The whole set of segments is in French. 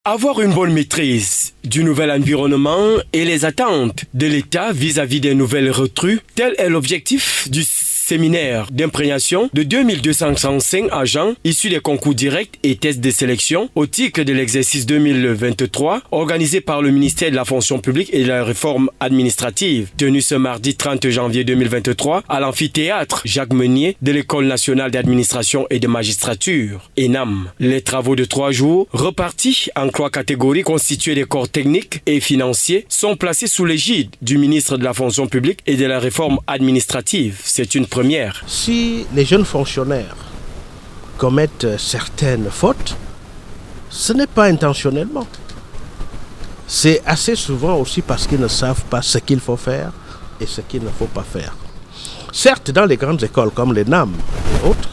Avoir une bonne maîtrise du nouvel environnement et les attentes de l'État vis-à-vis des nouvelles recrues, tel est l'objectif du séminaire d'imprégnation de 2265 agents issus des concours directs et tests de sélection au titre de l'exercice 2023 organisé par le ministère de la fonction publique et de la réforme administrative, tenu ce mardi 30 janvier 2023 à l'amphithéâtre Jacques Meunier de l'École nationale d'administration et de magistrature, ENAM. Les travaux de 3 jours, repartis en 3 catégories constituées des corps techniques et financiers, sont placés sous l'égide du ministre de la fonction publique et de la réforme administrative. C'est une première. Si les jeunes fonctionnaires commettent certaines fautes, ce n'est pas intentionnellement. C'est assez souvent aussi parce qu'ils ne savent pas ce qu'il faut faire et ce qu'il ne faut pas faire. Certes, dans les grandes écoles comme l'ENAM et autres,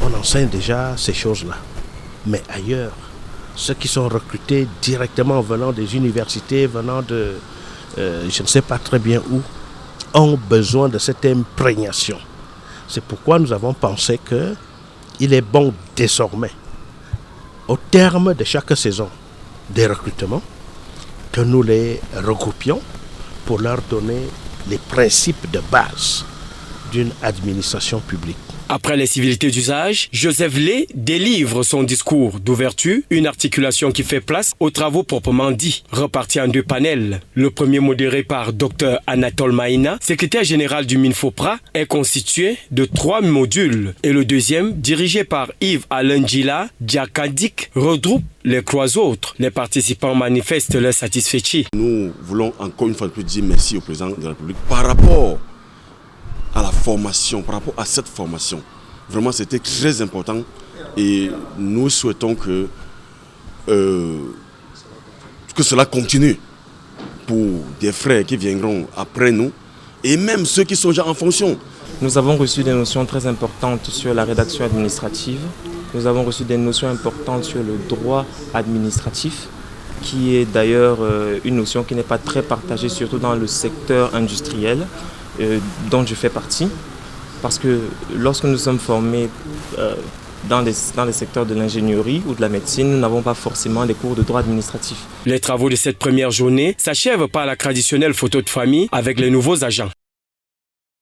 on enseigne déjà ces choses-là. Mais ailleurs, ceux qui sont recrutés directement venant des universités, venant de je ne sais pas très bien où, ont besoin de cette imprégnation. C'est pourquoi nous avons pensé qu'il est bon désormais, au terme de chaque saison des recrutements, que nous les regroupions pour leur donner les principes de base d'une administration publique. Après les civilités d'usage, Joseph Lé délivre son discours d'ouverture, une articulation qui fait place aux travaux proprement dits, repartis en 2 panels. Le premier, modéré par Dr Anatole Maïna, secrétaire général du MINFOPRA, est constitué de 3 modules. Et le deuxième, dirigé par Yves-Alain Djila Diakadik, regroupe les 3 autres. Les participants manifestent leur satisfaction. Nous voulons encore une fois de plus dire merci au président de la République par rapport à la formation, par rapport à cette formation. Vraiment, c'était très important et nous souhaitons que cela continue pour des frères qui viendront après nous et même ceux qui sont déjà en fonction. Nous avons reçu des notions très importantes sur la rédaction administrative. Nous avons reçu des notions importantes sur le droit administratif, qui est d'ailleurs une notion qui n'est pas très partagée, surtout dans le secteur industriel, dont je fais partie, parce que lorsque nous sommes formés dans les secteurs de l'ingénierie ou de la médecine, nous n'avons pas forcément des cours de droit administratif. Les travaux de cette première journée s'achèvent par la traditionnelle photo de famille avec les nouveaux agents.